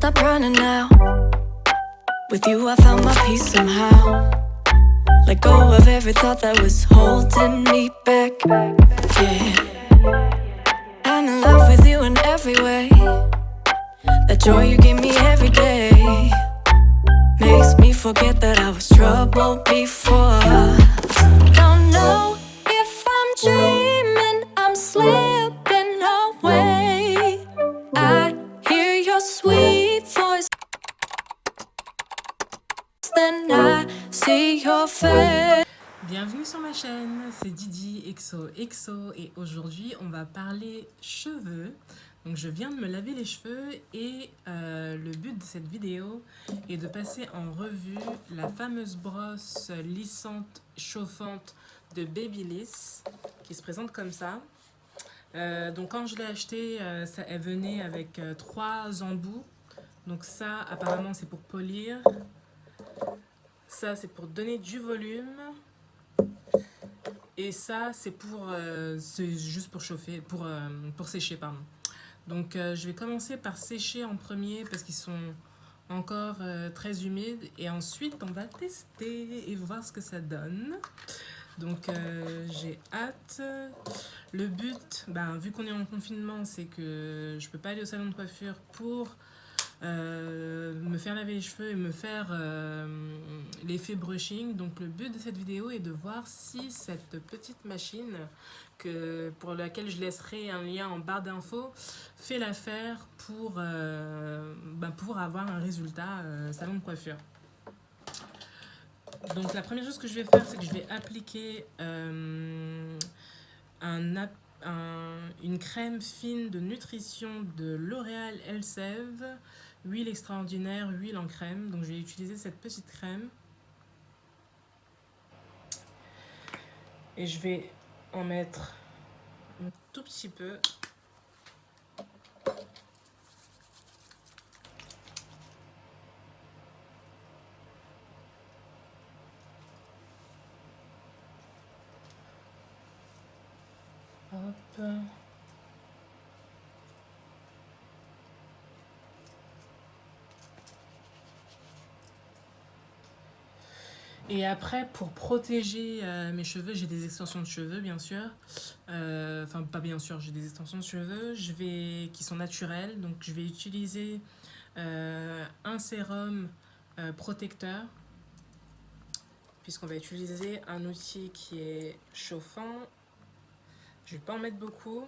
stop running now. With you I found my peace somehow. Let go of every thought that was holding me back. Yeah, I'm in love with you in every way. That joy you give me every day makes me forget that I was troubled before. Don't know if I'm dreaming, I'm slipping away. I hear your sweet voice, then I see your face. Bienvenue sur ma chaîne, c'est Didi XOXO et aujourd'hui on va parler cheveux. Donc je viens de me laver les cheveux et le but de cette vidéo est de passer en revue la fameuse brosse lissante chauffante de Babyliss qui se présente comme ça. Donc quand je l'ai achetée, elle venait avec 3 embouts. Donc ça apparemment c'est pour polir, ça c'est pour donner du volume. Et ça, c'est juste pour chauffer, pour sécher, pardon. Donc, je vais commencer par sécher en premier parce qu'ils sont encore très humides. Et ensuite, on va tester et voir ce que ça donne. Donc, j'ai hâte. Le but, vu qu'on est en confinement, c'est que je peux pas aller au salon de coiffure pour me faire laver les cheveux et me faire l'effet brushing. Donc le but de cette vidéo est de voir si cette petite machine pour laquelle je laisserai un lien en barre d'infos fait l'affaire pour avoir un résultat salon de coiffure. Donc la première chose que je vais faire, c'est que je vais appliquer une crème fine de nutrition de L'Oréal Elseve, huile extraordinaire, huile en crème. Donc je vais utiliser cette petite crème et je vais en mettre un tout petit peu. Hop. Et après, pour protéger mes cheveux, j'ai des extensions de cheveux, bien sûr. Enfin, pas bien sûr, j'ai des extensions de cheveux qui sont naturelles. Donc, je vais utiliser un sérum protecteur, puisqu'on va utiliser un outil qui est chauffant. Je ne vais pas en mettre beaucoup,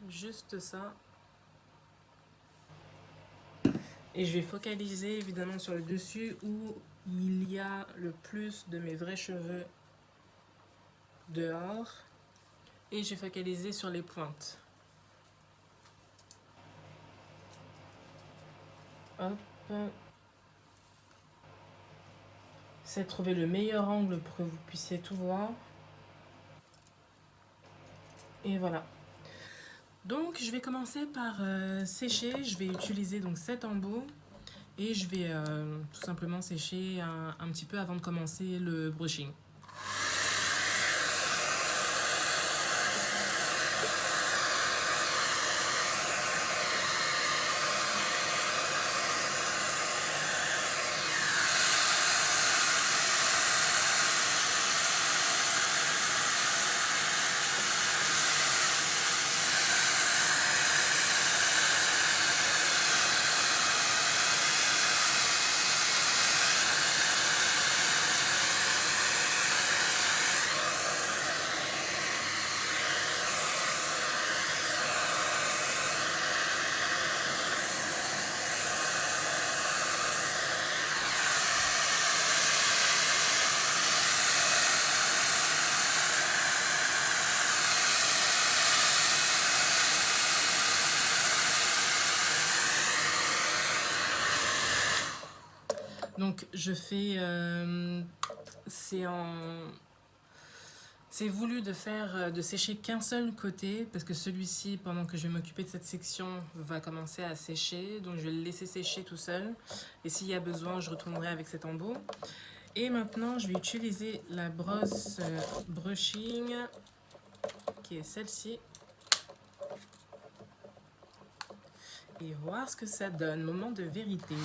juste ça. Et je vais focaliser évidemment sur le dessus où il y a le plus de mes vrais cheveux dehors. Et je vais focaliser sur les pointes. Hop. C'est de trouver le meilleur angle pour que vous puissiez tout voir. Et voilà. Donc je vais commencer par sécher. Je vais utiliser donc cet embout. Et je vais tout simplement sécher un petit peu avant de commencer le brushing. Donc je fais, c'est voulu de sécher qu'un seul côté parce que celui-ci, pendant que je vais m'occuper de cette section, va commencer à sécher. Donc je vais le laisser sécher tout seul et s'il y a besoin, je retournerai avec cet embout. Et maintenant, je vais utiliser la brosse brushing qui est celle-ci. et voir ce que ça donne. Moment de vérité.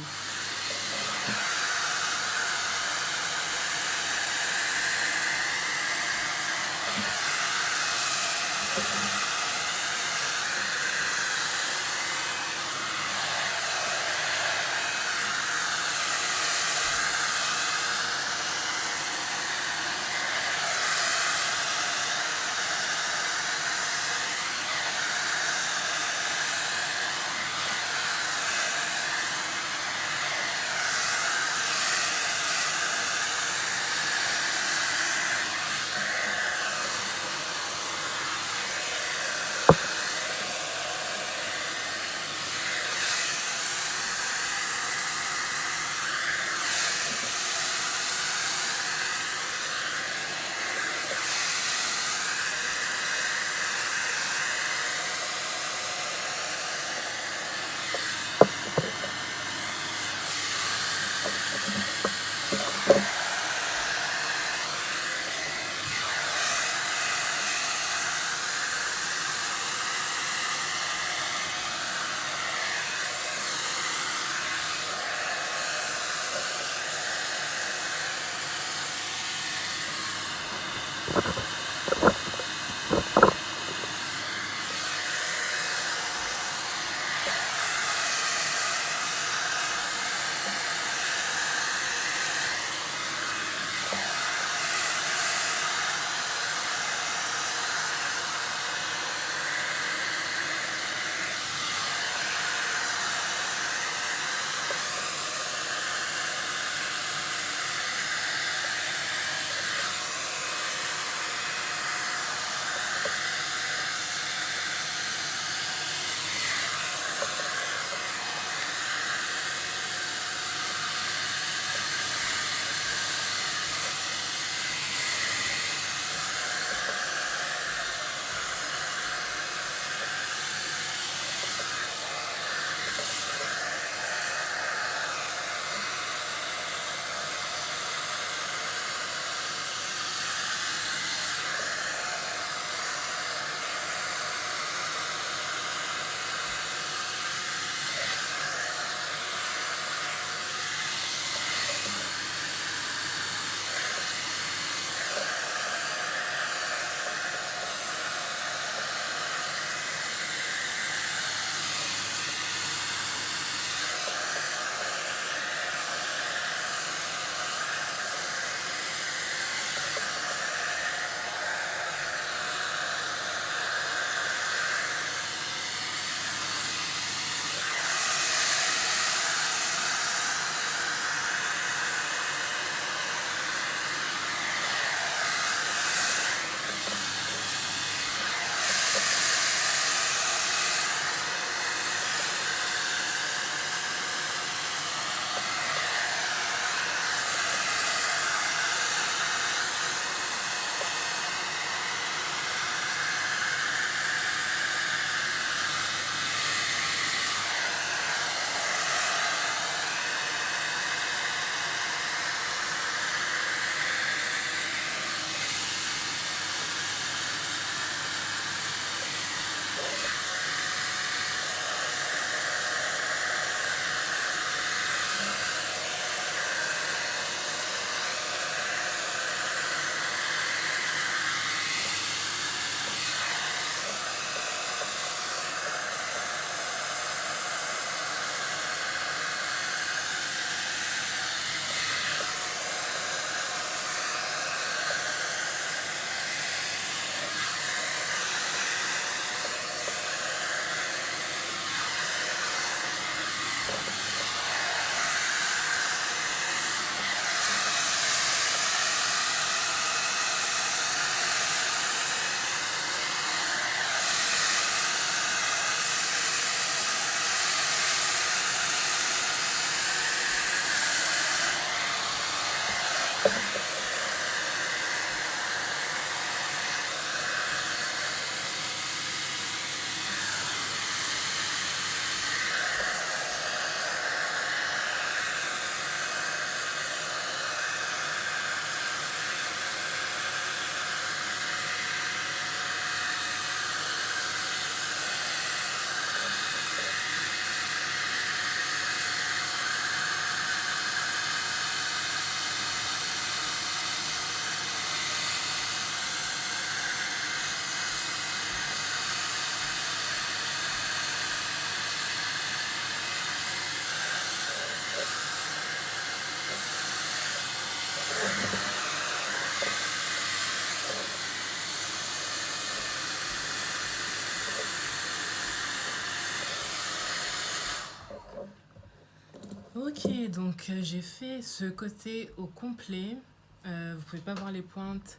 Ok, donc j'ai fait ce côté au complet. Vous pouvez pas voir les pointes,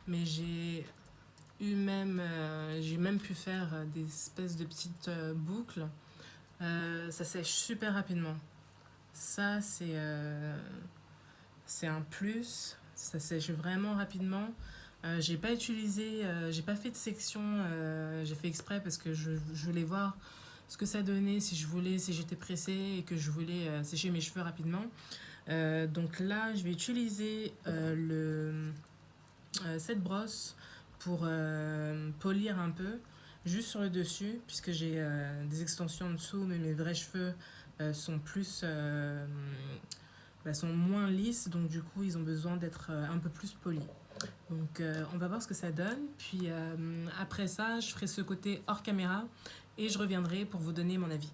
mais j'ai même pu faire des espèces de petites boucles. Ça sèche super rapidement. Ça, c'est un plus. Ça sèche vraiment rapidement. J'ai pas fait de section. J'ai fait exprès parce que je voulais voir ce que ça donnait si j'étais pressée et que je voulais sécher mes cheveux rapidement. Donc là, je vais utiliser cette brosse pour polir un peu, juste sur le dessus, puisque j'ai des extensions en dessous, mais mes vrais cheveux sont sont moins lisses, donc du coup, ils ont besoin d'être un peu plus polis. Donc on va voir ce que ça donne. Puis après ça, je ferai ce côté hors caméra et je reviendrai pour vous donner mon avis.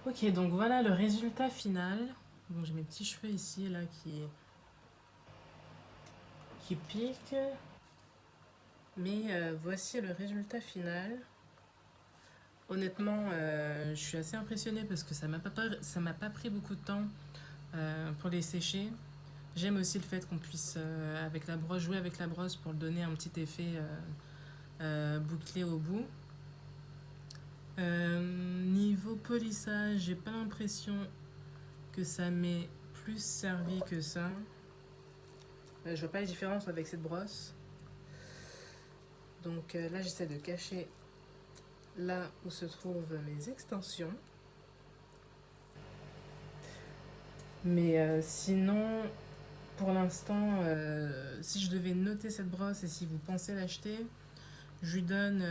Ok, donc voilà le résultat final. Bon, j'ai mes petits cheveux ici, là, qui piquent. Mais voici le résultat final. Honnêtement, je suis assez impressionnée parce que ça m'a pas pris beaucoup de temps pour les sécher. J'aime aussi le fait qu'on puisse, avec la brosse, jouer avec la brosse pour donner un petit effet bouclé au bout. Niveau polissage, j'ai pas l'impression que ça m'ait plus servi que ça. Je vois pas la différence avec cette brosse. Donc là, j'essaie de cacher là où se trouvent mes extensions. Mais sinon, pour l'instant, si je devais noter cette brosse et si vous pensez l'acheter, je lui donne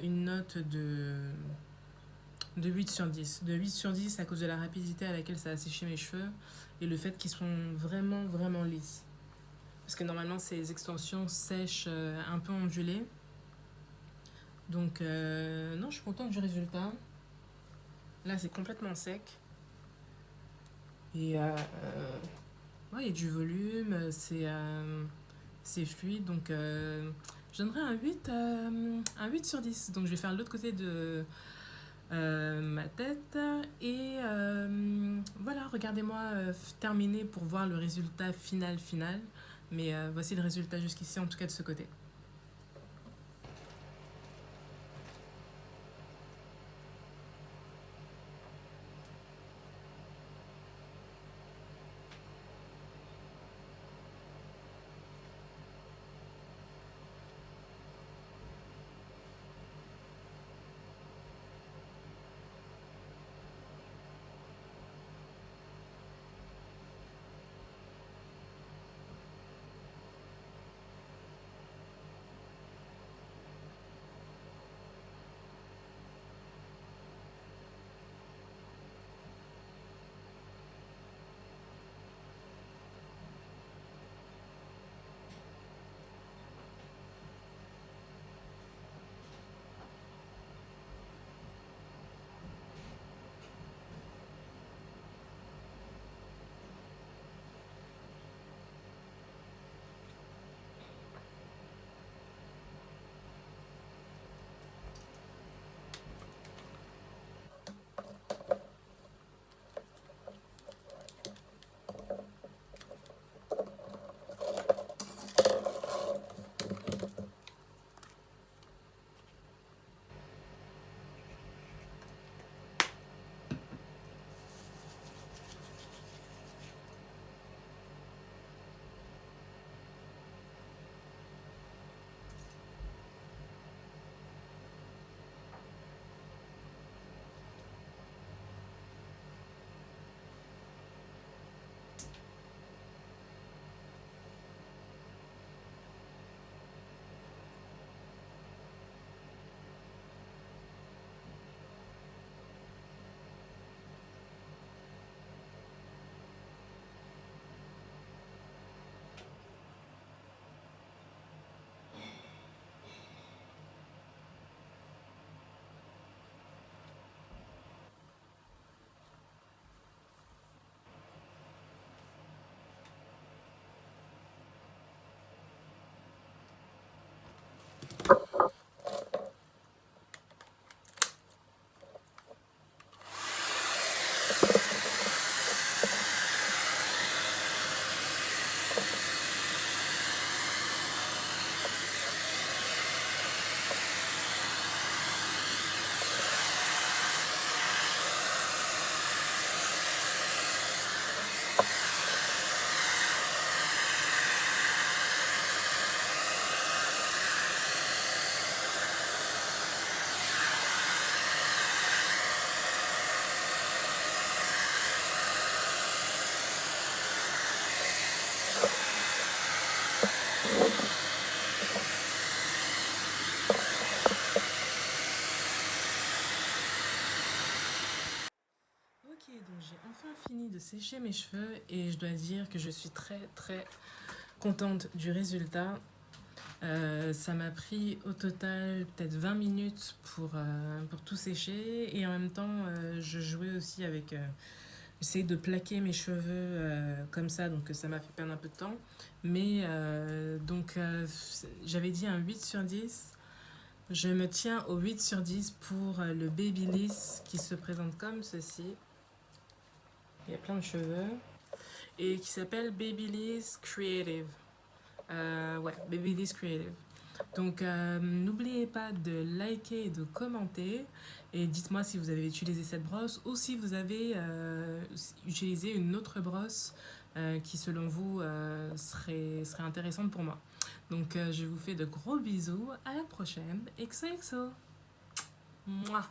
une note de 8 sur 10. De 8 sur 10 à cause de la rapidité à laquelle ça a séché mes cheveux et le fait qu'ils sont vraiment, vraiment lisses. Parce que normalement, ces extensions sèchent un peu ondulées. Donc, non, je suis contente du résultat. Là, c'est complètement sec. Et ouais, il y a du volume, c'est fluide. Donc, je donnerais un 8 sur 10. Donc, je vais faire l'autre côté de ma tête. Et voilà, regardez-moi terminer pour voir le résultat final. Mais voici le résultat jusqu'ici, en tout cas de ce côté. Ok, donc j'ai enfin fini de sécher mes cheveux et je dois dire que je suis très très contente du résultat. Ça m'a pris au total peut-être 20 minutes pour tout sécher et en même temps je jouais aussi avec... j'essayais de plaquer mes cheveux comme ça, donc ça m'a fait perdre un peu de temps. Mais j'avais dit un 8 sur 10. Je me tiens au 8 sur 10 pour le Babyliss qui se présente comme ceci. Il y a plein de cheveux. Et qui s'appelle Babyliss Creative. Ouais, Babyliss Creative. Donc n'oubliez pas de liker et de commenter. Et dites-moi si vous avez utilisé cette brosse ou si vous avez utilisé une autre brosse qui selon vous serait intéressante pour moi. Donc je vous fais de gros bisous. À la prochaine. XOXO. Mouah.